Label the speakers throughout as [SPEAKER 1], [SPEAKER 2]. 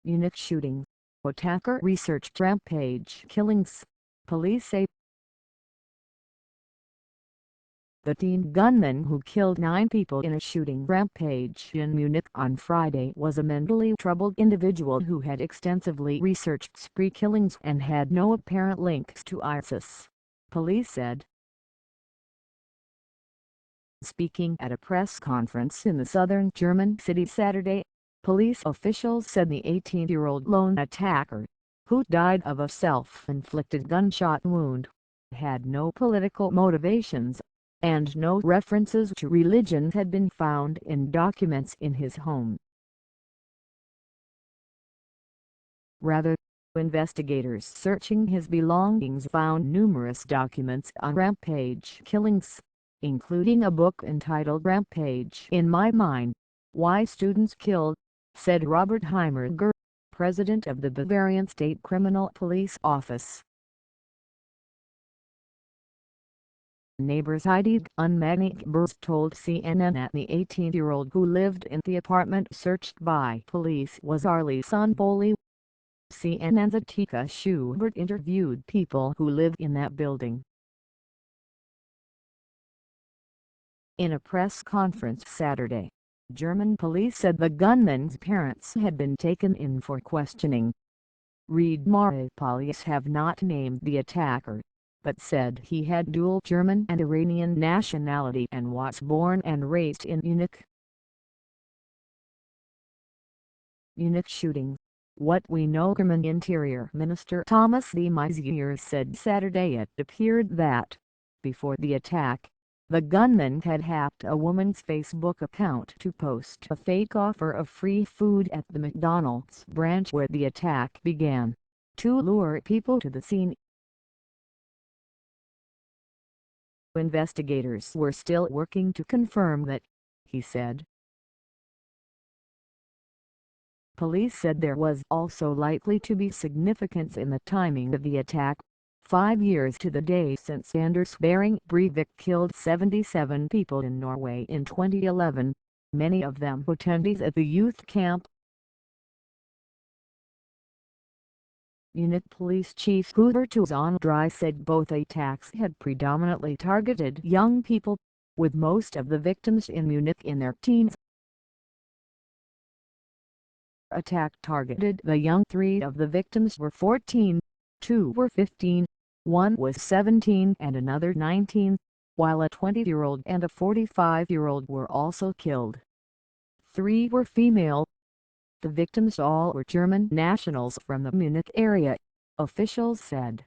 [SPEAKER 1] Munich shooting. Attacker researched rampage killings. Police say the teen gunman who killed 9 people in a shooting rampage in Munich on Friday was a mentally troubled individual who had extensively researched spree killings and had no apparent links to ISIS, police said. Speaking at a press conference in the southern German city Saturday, police officials said the 18-year-old lone attacker, who died of a self-inflicted gunshot wound, had no political motivations, and no references to religion had been found in documents in his home. Rather, investigators searching his belongings found numerous documents on rampage killings, including a book entitled Rampage in My Mind, Why Students Killed, said Robert Heimerger, president of the Bavarian State Criminal Police Office. Neighbors Heidi Unmagnetbers told CNN that the 18-year-old who lived in the apartment searched by police was Arlie Sonboli. CNN's Atika Schubert interviewed people who live in that building. In a press conference Saturday, German police said the gunman's parents had been taken in for questioning. Redmare police have not named the attacker, but said he had dual German and Iranian nationality and was born and raised in Munich. Munich shooting. What we know. German Interior Minister Thomas de Maizière said Saturday it appeared that, before the attack, the gunman had hacked a woman's Facebook account to post a fake offer of free food at the McDonald's branch where the attack began, to lure people to the scene. Investigators were still working to confirm that, he said. Police said there was also likely to be significance in the timing of the attack, 5 years to the day since Anders Behring Breivik killed 77 people in Norway in 2011, many of them attendees at the youth camp. Munich Police Chief Hubertus André said both attacks had predominantly targeted young people, with most of the victims in Munich in their teens. Attack targeted the young. 3 of the victims were 14, 2 were 15, 1 was 17 and another 19, while a 20-year-old and a 45-year-old were also killed. 3 were female. The victims all were German nationals from the Munich area, officials said.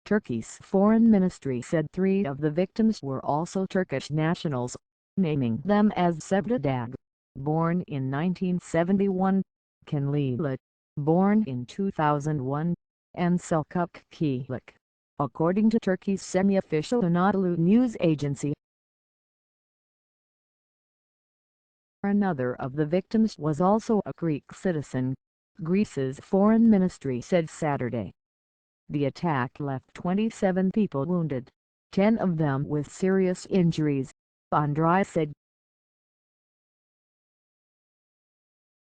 [SPEAKER 1] Turkey's foreign ministry said 3 of the victims were also Turkish nationals, naming them as Sebdadag, born in 1971, Kenlila, born in 2001, and Selçuk Kilik, according to Turkey's semi-official Anadolu news agency. Another of the victims was also a Greek citizen, Greece's foreign ministry said Saturday. The attack left 27 people wounded, 10 of them with serious injuries, André said.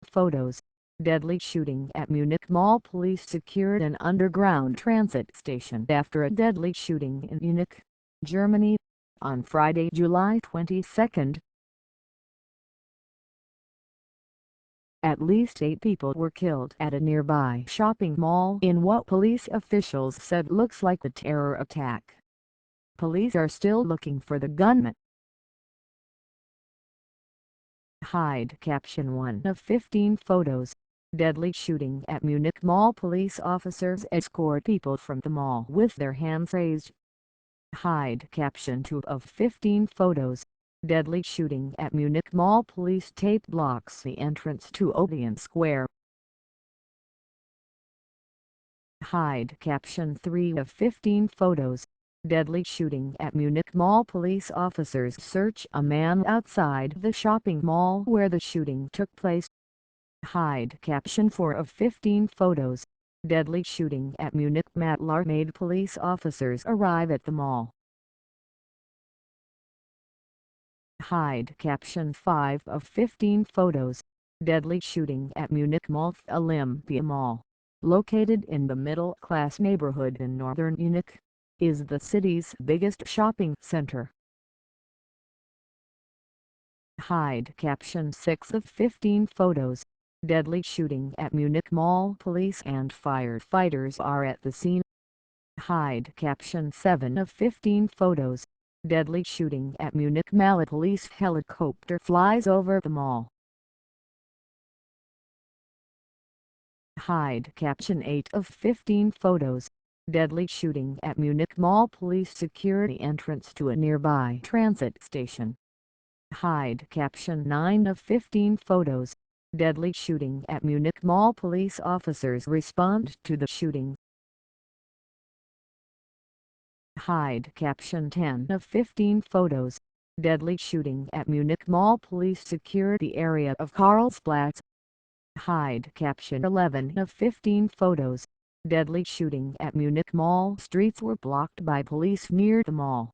[SPEAKER 1] Photos. Deadly shooting at Munich Mall. Police secured an underground transit station after a deadly shooting in Munich, Germany, on Friday, July 22. At least 8 people were killed at a nearby shopping mall in what police officials said looks like a terror attack. Police are still looking for the gunman. Hide caption 1 of 15 photos. Deadly shooting at Munich Mall. Police officers escort people from the mall with their hands raised. Hide caption 2 of 15 photos. Deadly shooting at Munich Mall. Police tape blocks the entrance to Odeon Square. Hide caption 3 of 15 photos. Deadly shooting at Munich Mall. Police officers search a man outside the shopping mall where the shooting took place. Hide caption 4 of 15 photos. Deadly shooting at Munich. Matlar made police officers arrive at the mall. Hide caption 5 of 15 photos. Deadly shooting at Munich Mall. Olympia Mall, located in the middle-class neighborhood in northern Munich, is the city's biggest shopping center. Hide caption 6 of 15 photos. Deadly shooting at Munich Mall. Police and firefighters are at the scene. Hide caption 7 of 15 photos. Deadly shooting at Munich Mall. A police helicopter flies over the mall. Hide caption 8 of 15 photos. Deadly shooting at Munich Mall. Police secure the entrance to a nearby transit station. Hide caption 9 of 15 photos. Deadly shooting at Munich Mall. Police officers respond to the shooting. Hide caption 10 of 15 photos. Deadly shooting at Munich Mall. Police secure the area of Karlsplatz. Hide caption 11 of 15 photos. Deadly shooting at Munich Mall. Streets were blocked by police near the mall.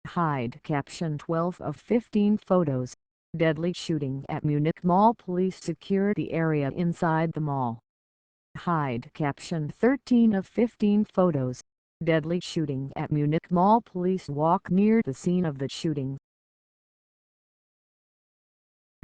[SPEAKER 1] Hide caption 12 of 15 photos. Deadly shooting at Munich Mall. Police secure the area inside the mall. Hide caption 13 of 15 photos. Deadly shooting at Munich Mall. Police walk near the scene of the shooting.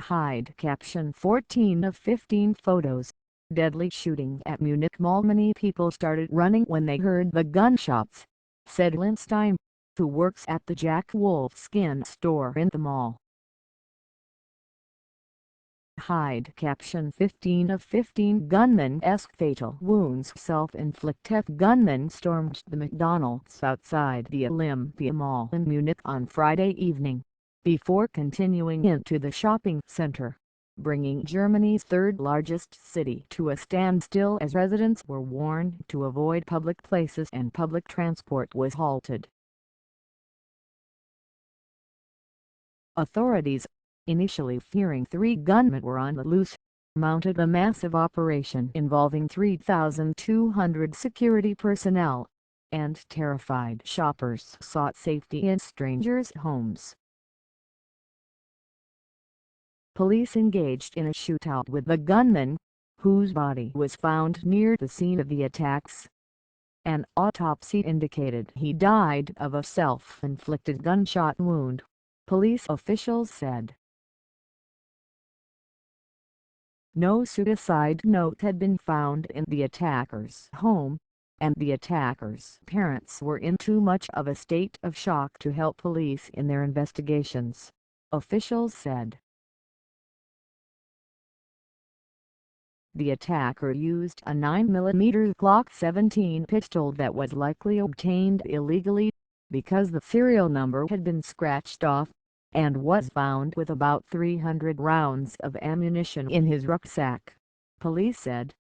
[SPEAKER 1] Hide caption 14 of 15 photos. Deadly shooting at Munich Mall. Many people started running when they heard the gunshots, said Lindstein, who works at the Jack Wolfskin store in the mall. Hide caption 15 of 15 gunman-esque fatal wounds. Self-inflicted gunman stormed the McDonald's outside the Olympia Mall in Munich on Friday evening, before continuing into the shopping center, bringing Germany's third-largest city to a standstill as residents were warned to avoid public places and public transport was halted. Authorities, initially fearing 3 gunmen were on the loose, mounted a massive operation involving 3,200 security personnel, and terrified shoppers sought safety in strangers' homes. Police engaged in a shootout with the gunman, whose body was found near the scene of the attacks. An autopsy indicated he died of a self-inflicted gunshot wound, police officials said. No suicide note had been found in the attacker's home, and the attacker's parents were in too much of a state of shock to help police in their investigations, officials said. The attacker used a 9mm Glock 17 pistol that was likely obtained illegally, because the serial number had been scratched off, and was found with about 300 rounds of ammunition in his rucksack, police said.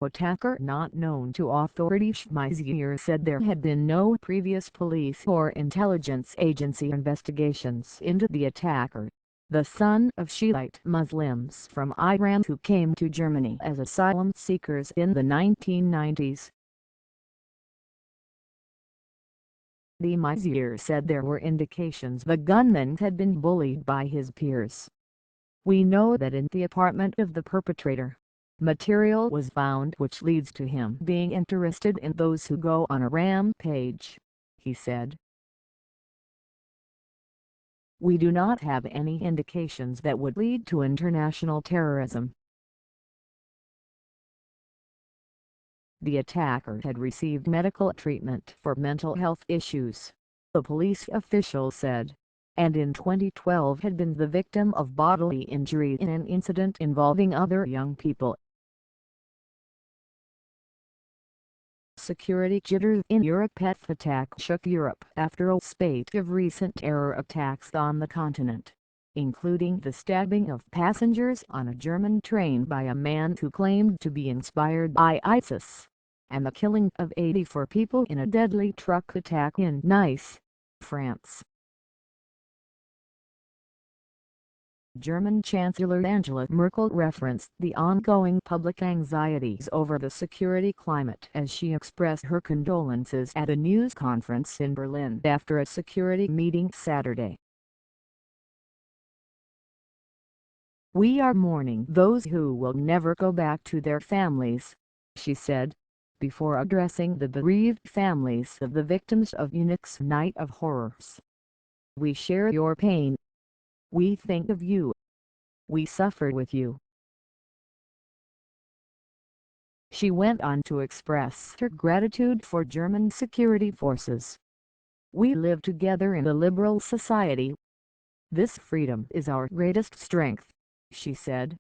[SPEAKER 1] Attacker not known to authorities. Schmeisinger said there had been no previous police or intelligence agency investigations into the attacker, the son of Shiite Muslims from Iran who came to Germany as asylum seekers in the 1990s. The Meisier said there were indications the gunman had been bullied by his peers. We know that in the apartment of the perpetrator, material was found which leads to him being interested in those who go on a rampage, he said. We do not have any indications that would lead to international terrorism. The attacker had received medical treatment for mental health issues, the police official said, and in 2012 had been the victim of bodily injury in an incident involving other young people. Security jitters in Europe. Attack shook Europe after a spate of recent terror attacks on the continent, including the stabbing of passengers on a German train by a man who claimed to be inspired by ISIS, and the killing of 84 people in a deadly truck attack in Nice, France. German Chancellor Angela Merkel referenced the ongoing public anxieties over the security climate as she expressed her condolences at a news conference in Berlin after a security meeting Saturday. "We are mourning those who will never go back to their families," she said, before addressing the bereaved families of the victims of Munich's Night of Horrors. "We share your pain. We think of you. We suffer with you." She went on to express her gratitude for German security forces. "We live together in a liberal society. This freedom is our greatest strength," she said.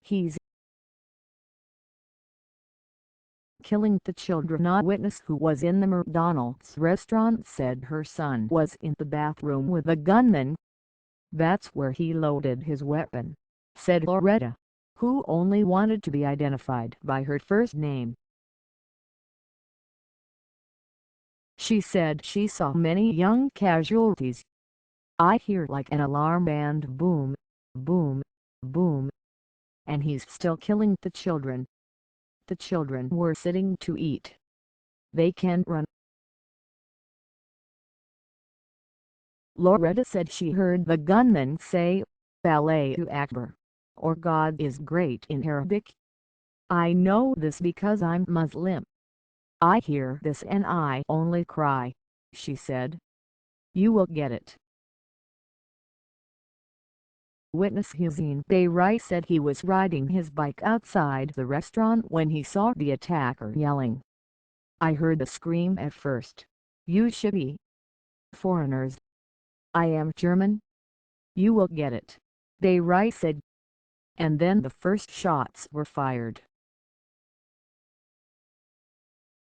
[SPEAKER 1] "He's killing the children." A witness who was in the McDonald's restaurant said her son was in the bathroom with the gunman. "That's where he loaded his weapon," said Loretta, who only wanted to be identified by her first name. She said she saw many young casualties. "I hear like an alarm and boom, boom, boom. And he's still killing the children. The children were sitting to eat. They can't run." Loretta said she heard the gunman say, "Allahu Akbar," or "God is great" in Arabic. "I know this because I'm Muslim. I hear this and I only cry," she said. "You will get it." Witness Hussein Bayrai said he was riding his bike outside the restaurant when he saw the attacker yelling. "I heard the scream at first. You should be foreigners. I am German. You will get it," Bayrai said. And then the first shots were fired.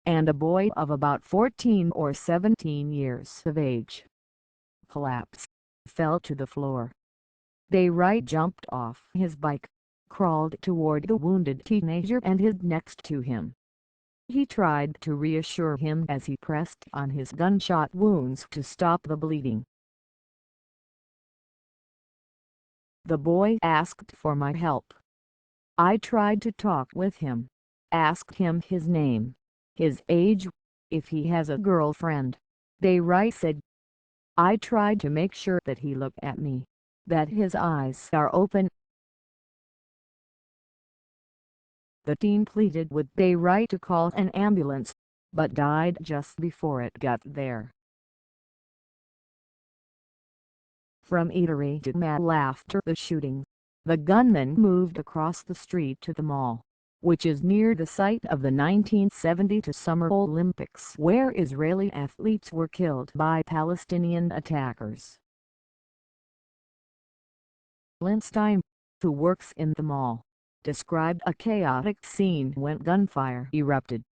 [SPEAKER 1] And a boy of about 14 or 17 years of age collapsed, fell to the floor. Bayrai jumped off his bike, crawled toward the wounded teenager and hid next to him. He tried to reassure him as he pressed on his gunshot wounds to stop the bleeding. "The boy asked for my help. I tried to talk with him, asked him his name, his age, if he has a girlfriend," Bayrai said. "I tried to make sure that he looked at me, that his eyes are open." The teen pleaded with Bayrai to call an ambulance, but died just before it got there. From eatery to mall after the shooting, the gunman moved across the street to the mall, which is near the site of the 1972 Summer Olympics where Israeli athletes were killed by Palestinian attackers. Lindstein, who works in the mall, described a chaotic scene when gunfire erupted.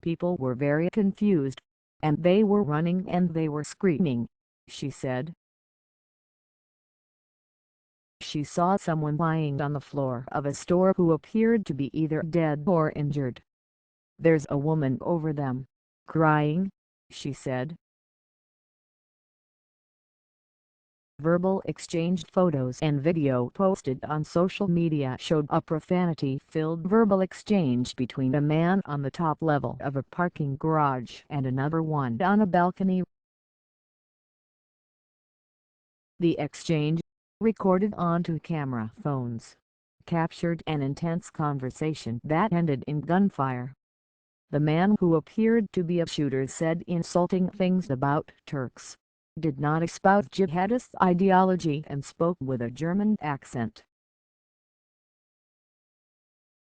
[SPEAKER 1] "People were very confused, and they were running and they were screaming," she said. She saw someone lying on the floor of a store who appeared to be either dead or injured. "There's a woman over them, crying," she said. Verbal exchanged photos and video posted on social media showed a profanity-filled verbal exchange between a man on the top level of a parking garage and another one on a balcony. The exchange, recorded onto camera phones, captured an intense conversation that ended in gunfire. The man, who appeared to be a shooter, said insulting things about Turks, did not espouse jihadist ideology and spoke with a German accent.